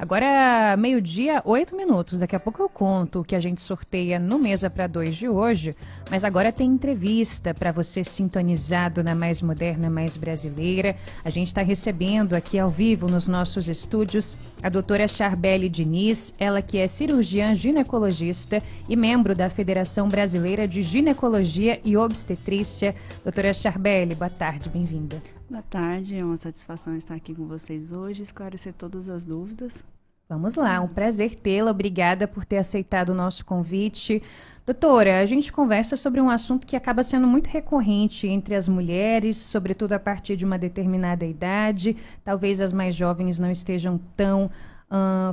Agora, meio-dia, 8 minutos. Daqui a pouco eu conto o que a gente sorteia no Mesa para Dois de hoje. Mas agora tem entrevista para você sintonizado na Mais Moderna, Mais Brasileira. A gente está recebendo aqui ao vivo nos nossos estúdios a doutora Charbeli Diniz, ela que é cirurgiã ginecologista e membro da Federação Brasileira de Ginecologia e Obstetrícia. Doutora Charbeli, boa tarde, bem-vinda. Boa tarde, é uma satisfação estar aqui com vocês hoje, esclarecer todas as dúvidas. Vamos lá, um prazer tê-la, obrigada por ter aceitado o nosso convite. Doutora, a gente conversa sobre um assunto que acaba sendo muito recorrente entre as mulheres, sobretudo a partir de uma determinada idade. Talvez as mais jovens não estejam tão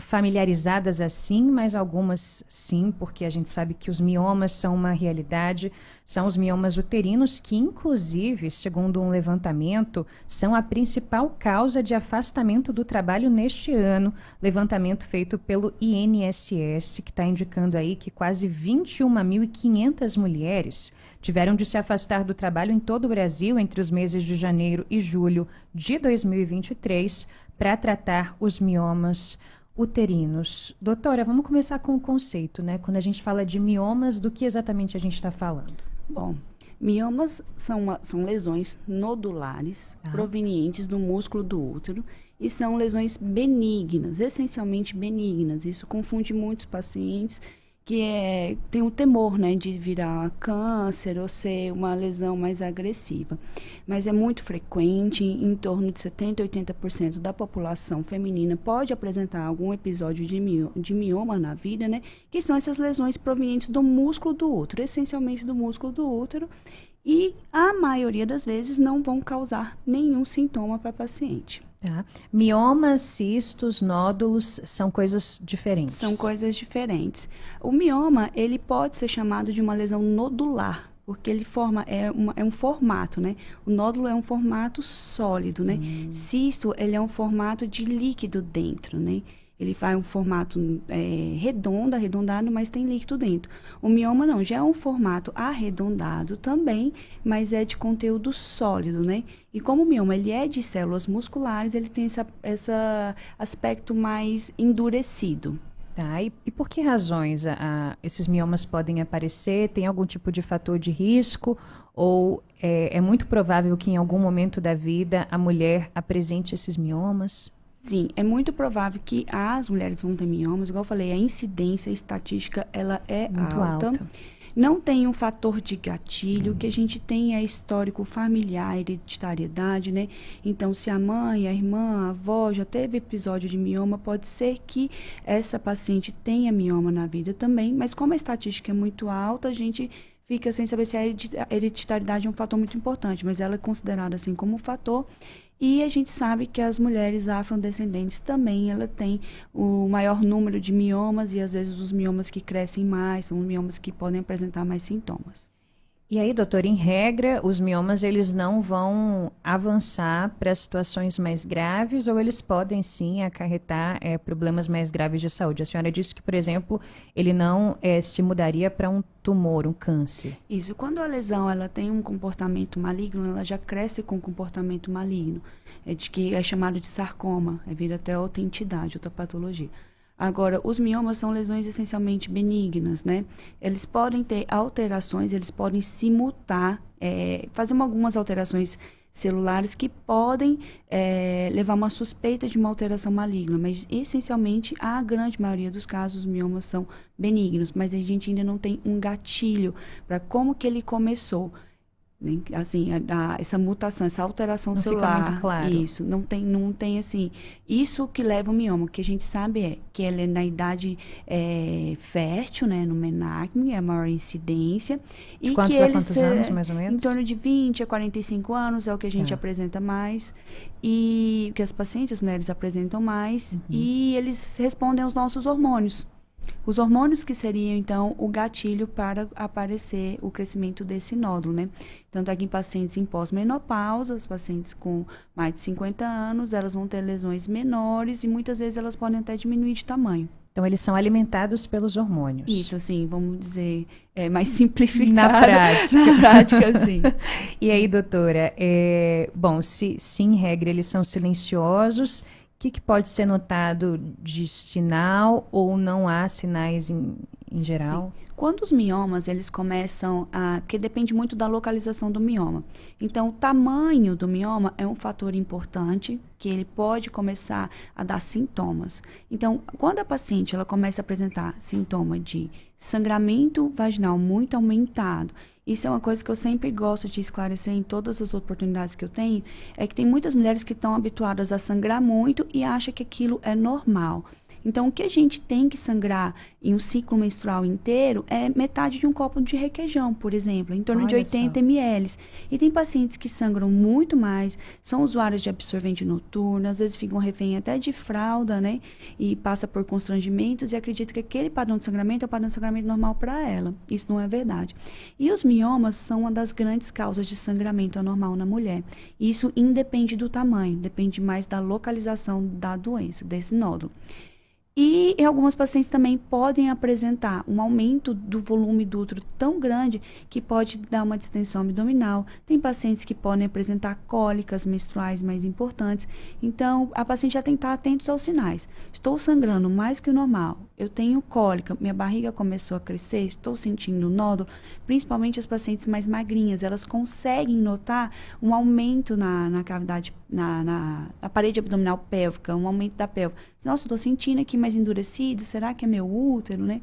familiarizadas assim, mas algumas sim, porque a gente sabe que os miomas são uma realidade, são os miomas uterinos que, inclusive, segundo um levantamento, são a principal causa de afastamento do trabalho neste ano, levantamento feito pelo INSS, que está indicando aí que quase 21.500 mulheres tiveram de se afastar do trabalho em todo o Brasil entre os meses de janeiro e julho de 2023, para tratar os miomas uterinos. Doutora, vamos começar com o conceito, né? Quando a gente fala de miomas, do que exatamente a gente está falando? Bom, miomas são lesões nodulares provenientes do músculo do útero e são lesões benignas, essencialmente benignas. Isso confunde muitos pacientes que tem o temor, né, de virar câncer ou ser uma lesão mais agressiva. Mas é muito frequente, em torno de 70% a 80% da população feminina pode apresentar algum episódio de mioma na vida, né, que são essas lesões provenientes do músculo do útero, essencialmente do músculo do útero, e a maioria das vezes não vão causar nenhum sintoma para a paciente. Tá. Miomas, cistos, nódulos são coisas diferentes. São coisas diferentes. O mioma, ele pode ser chamado de uma lesão nodular, porque ele é um formato, né? O nódulo é um formato sólido, né? Cisto, ele é um formato de líquido dentro, né? Ele faz um formato arredondado, mas tem líquido dentro. O mioma não, já é um formato arredondado também, mas é de conteúdo sólido, né? E como o mioma ele é de células musculares, ele tem esse aspecto mais endurecido. Tá, e por que razões esses miomas podem aparecer? Tem algum tipo de fator de risco? Ou é muito provável que em algum momento da vida a mulher apresente esses miomas? Sim, é muito provável que as mulheres vão ter miomas. Igual eu falei, a incidência estatística ela é muito alta. Não tem um fator de gatilho, que a gente tem histórico familiar, hereditariedade, né? Então, se a mãe, a irmã, a avó já teve episódio de mioma, pode ser que essa paciente tenha mioma na vida também, mas como a estatística é muito alta, a gente fica sem saber se a hereditariedade é um fator muito importante, mas ela é considerada assim como um fator. E a gente sabe que as mulheres afrodescendentes também, ela tem o maior número de miomas e às vezes os miomas que crescem mais, são miomas que podem apresentar mais sintomas. E aí, doutor, em regra, os miomas eles não vão avançar para situações mais graves ou eles podem sim acarretar problemas mais graves de saúde? A senhora disse que, por exemplo, ele não se mudaria para um tumor, um câncer. Isso, quando a lesão ela tem um comportamento maligno, ela já cresce com comportamento maligno, que é chamado de sarcoma, vira até outra entidade, outra patologia. Agora, os miomas são lesões essencialmente benignas, né? Eles podem ter alterações, eles podem se mutar, fazer algumas alterações celulares que podem levar a uma suspeita de uma alteração maligna, mas essencialmente a grande maioria dos casos os miomas são benignos, mas a gente ainda não tem um gatilho para como que ele começou. Assim, essa mutação, essa alteração não celular, fica muito claro. Isso, não tem assim, isso que leva o mioma, o que a gente sabe que ela é na idade fértil, né, no menarque, é a maior incidência. De quantos a quantos anos, mais ou menos? Em torno de 20 a 45 anos é o que a gente apresenta mais, e que as pacientes, as mulheres apresentam mais, e eles respondem aos nossos hormônios. Os hormônios que seriam, então, o gatilho para aparecer o crescimento desse nódulo, né? Tanto é que em pacientes em pós-menopausa, os pacientes com mais de 50 anos, elas vão ter lesões menores e muitas vezes elas podem até diminuir de tamanho. Então, eles são alimentados pelos hormônios. Isso, assim, vamos dizer, mais simplificado. Na prática. Na prática, sim. E aí, doutora, bom, se em regra eles são silenciosos, que pode ser notado de sinal ou não há sinais em geral? Quando os miomas, eles começam a... Porque depende muito da localização do mioma. Então, o tamanho do mioma é um fator importante, que ele pode começar a dar sintomas. Então, quando a paciente ela começa a apresentar sintoma de sangramento vaginal muito aumentado, isso é uma coisa que eu sempre gosto de esclarecer em todas as oportunidades que eu tenho, é que tem muitas mulheres que estão habituadas a sangrar muito e acham que aquilo é normal. Então, o que a gente tem que sangrar em um ciclo menstrual inteiro é metade de um copo de requeijão, por exemplo, em torno de 80 ml. E tem pacientes que sangram muito mais, são usuários de absorvente noturno, às vezes ficam refém até de fralda, né? E passa por constrangimentos e acredita que aquele padrão de sangramento é o padrão de sangramento normal para ela. Isso não é verdade. E os miomas são uma das grandes causas de sangramento anormal na mulher. E isso independe do tamanho, depende mais da localização da doença, desse nódulo. E algumas pacientes também podem apresentar um aumento do volume do útero tão grande que pode dar uma distensão abdominal. Tem pacientes que podem apresentar cólicas menstruais mais importantes. Então, a paciente já tem que estar atenta aos sinais. Estou sangrando mais que o normal. Eu tenho cólica, minha barriga começou a crescer, estou sentindo nódulo. Principalmente as pacientes mais magrinhas, elas conseguem notar um aumento na cavidade, na parede abdominal pélvica, um aumento da pélvica. Nossa, estou sentindo aqui mais endurecido, será que é meu útero, né?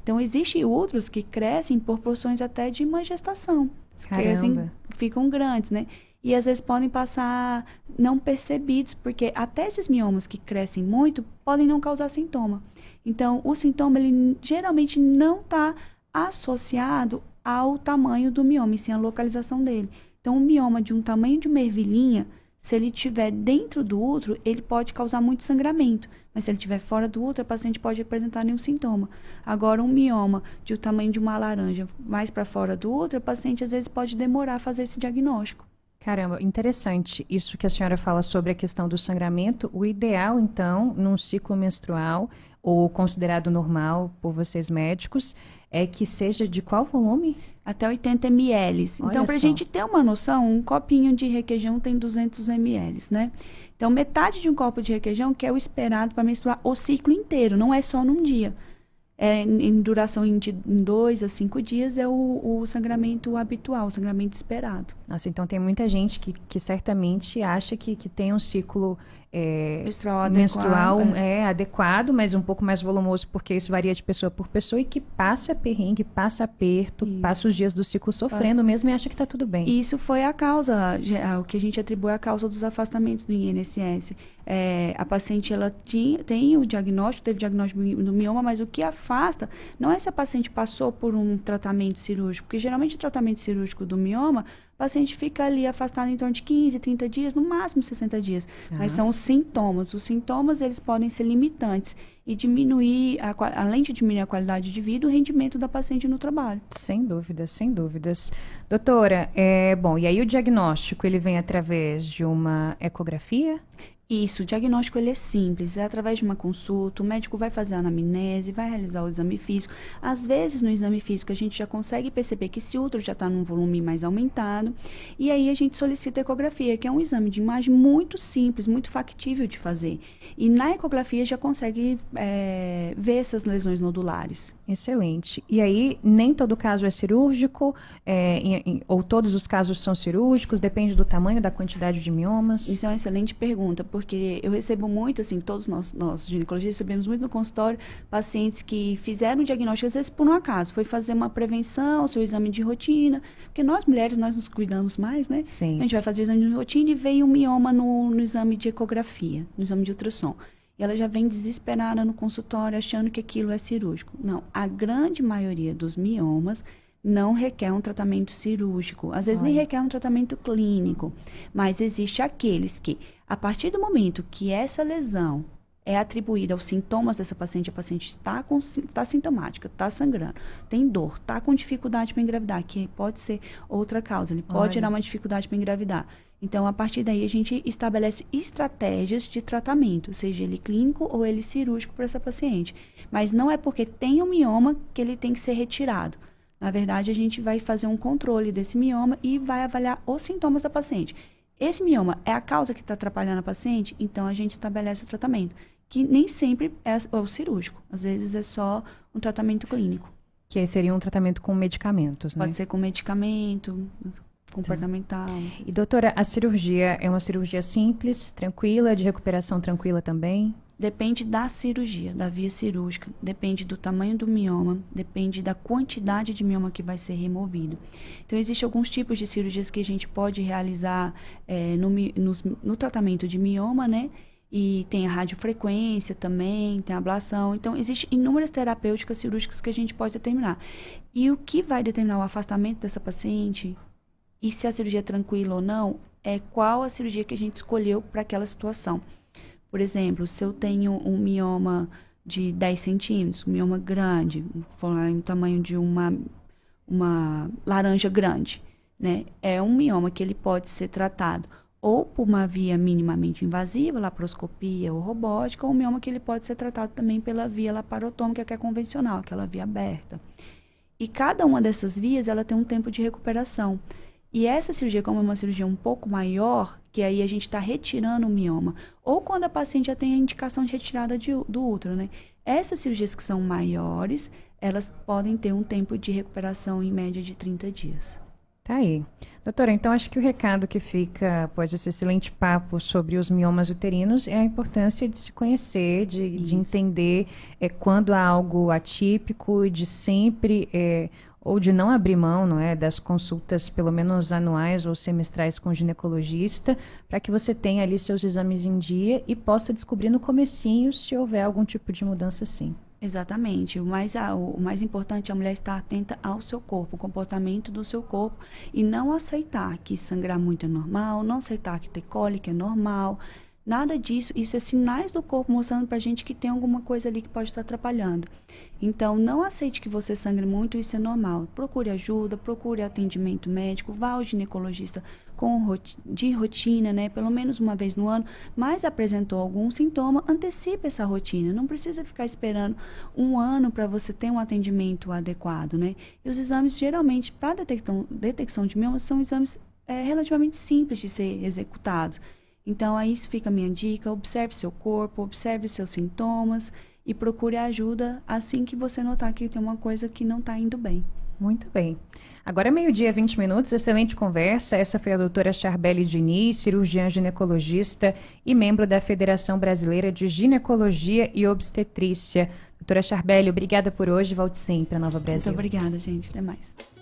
Então, existem úteros que crescem em proporções até de uma gestação. Crescem, ficam grandes, né? E às vezes podem passar não percebidos, porque até esses miomas que crescem muito podem não causar sintoma. Então, o sintoma, ele geralmente não está associado ao tamanho do mioma, e sim a localização dele. Então, um mioma de um tamanho de uma ervilhinha, se ele estiver dentro do útero, ele pode causar muito sangramento. Mas se ele estiver fora do útero, a paciente pode apresentar nenhum sintoma. Agora, um mioma de o tamanho de uma laranja mais para fora do útero, a paciente às vezes pode demorar a fazer esse diagnóstico. Caramba, interessante isso que a senhora fala sobre a questão do sangramento. O ideal, então, num ciclo menstrual, ou considerado normal por vocês médicos, é que seja de qual volume? Até 80 ml. Então, para a gente ter uma noção, um copinho de requeijão tem 200 ml, né? Então, metade de um copo de requeijão, que é o esperado para menstruar o ciclo inteiro, não é só num dia. Em duração de 2 a 5 dias é o sangramento habitual, o sangramento esperado. Nossa, então tem muita gente que certamente acha que tem um ciclo menstrual adequado, mas um pouco mais volumoso, porque isso varia de pessoa por pessoa, e que passa perrengue, passa aperto, passa os dias do ciclo sofrendo mesmo e acha que está tudo bem. Isso foi a causa, o que a gente atribui à causa dos afastamentos do INSS. A paciente, ela tem o diagnóstico, teve o diagnóstico do mioma, mas o que afasta não é se a paciente passou por um tratamento cirúrgico, porque geralmente o tratamento cirúrgico do mioma, o paciente fica ali afastado em torno de 15, 30 dias, no máximo 60 dias. Mas são os sintomas. Os sintomas, eles podem ser limitantes e diminuir, além de diminuir a qualidade de vida, o rendimento da paciente no trabalho. Sem dúvidas, sem dúvidas. Doutora, bom, e aí o diagnóstico, ele vem através de uma ecografia? Isso, o diagnóstico ele é simples, é através de uma consulta, o médico vai fazer a anamnese, vai realizar o exame físico. Às vezes, no exame físico, a gente já consegue perceber que esse útero já está num volume mais aumentado, e aí a gente solicita a ecografia, que é um exame de imagem muito simples, muito factível de fazer. E na ecografia já consegue ver essas lesões nodulares. Excelente. E aí, nem todo caso é cirúrgico, ou todos os casos são cirúrgicos, depende do tamanho, da quantidade de miomas? Isso é uma excelente pergunta, porque eu recebo muito, assim, todos nós ginecologistas recebemos muito no consultório pacientes que fizeram o diagnóstico, às vezes por um acaso, foi fazer uma prevenção, seu exame de rotina, porque nós mulheres, nós nos cuidamos mais, né? Sim. A gente vai fazer o exame de rotina e veio um mioma no exame de ecografia, no exame de ultrassom. E ela já vem desesperada no consultório, achando que aquilo é cirúrgico. Não, a grande maioria dos miomas não requer um tratamento cirúrgico. Às vezes nem requer um tratamento clínico. Mas existe aqueles que, a partir do momento que essa lesão é atribuída aos sintomas dessa paciente, a paciente está sintomática, está sangrando, tem dor, está com dificuldade para engravidar, que pode ser outra causa, ele pode gerar uma dificuldade para engravidar. Então, a partir daí, a gente estabelece estratégias de tratamento, seja ele clínico ou ele cirúrgico para essa paciente. Mas não é porque tem um mioma que ele tem que ser retirado. Na verdade, a gente vai fazer um controle desse mioma e vai avaliar os sintomas da paciente. esse mioma é a causa que está atrapalhando a paciente, então a gente estabelece o tratamento, que nem sempre é o cirúrgico, às vezes é só um tratamento clínico. Que aí seria um tratamento com medicamentos, né? Pode ser com medicamento, comportamental. E doutora, a cirurgia é uma cirurgia simples, tranquila, de recuperação tranquila também? Depende da cirurgia, da via cirúrgica, depende do tamanho do mioma, depende da quantidade de mioma que vai ser removido. Então, existem alguns tipos de cirurgias que a gente pode realizar no tratamento de mioma, né? E tem a radiofrequência também, tem a ablação. Então, existem inúmeras terapêuticas cirúrgicas que a gente pode determinar. E o que vai determinar o afastamento dessa paciente e se a cirurgia é tranquila ou não, é qual a cirurgia que a gente escolheu para aquela situação. Por exemplo, se eu tenho um mioma de 10 centímetros, um mioma grande, vou falar em tamanho de uma laranja grande, né? É um mioma que ele pode ser tratado ou por uma via minimamente invasiva, laparoscopia ou robótica, ou um mioma que ele pode ser tratado também pela via laparotômica, que é convencional, aquela via aberta. E cada uma dessas vias, ela tem um tempo de recuperação. E essa cirurgia, como é uma cirurgia um pouco maior, que aí a gente está retirando o mioma, ou quando a paciente já tem a indicação de retirada do útero, né? Essas cirurgias que são maiores, elas podem ter um tempo de recuperação em média de 30 dias. Tá aí. Doutora, então acho que o recado que fica após esse excelente papo sobre os miomas uterinos é a importância de se conhecer, de entender quando há algo atípico, de sempre, ou de não abrir mão, não é, das consultas pelo menos anuais ou semestrais com o ginecologista, para que você tenha ali seus exames em dia e possa descobrir no comecinho se houver algum tipo de mudança sim. Exatamente. O mais importante é a mulher estar atenta ao seu corpo, o comportamento do seu corpo e não aceitar que sangrar muito é normal, não aceitar que ter cólica é normal, nada disso. Isso é sinais do corpo mostrando pra gente que tem alguma coisa ali que pode estar atrapalhando. Então, não aceite que você sangre muito, isso é normal. Procure ajuda, procure atendimento médico, vá ao ginecologista de rotina, né? Pelo menos uma vez no ano, mas apresentou algum sintoma, antecipe essa rotina. Não precisa ficar esperando um ano para você ter um atendimento adequado, né? E os exames, geralmente, para detecção de miomas, são exames relativamente simples de ser executados. Então, aí fica a minha dica, observe seu corpo, observe seus sintomas e procure ajuda assim que você notar que tem uma coisa que não está indo bem. Muito bem. Agora é 12h20, excelente conversa. Essa foi a doutora Charbeli Diniz, cirurgiã ginecologista e membro da Federação Brasileira de Ginecologia e Obstetrícia. Doutora Charbeli, obrigada por hoje, volte sempre a Nova Brasil. Muito obrigada, gente. Até mais.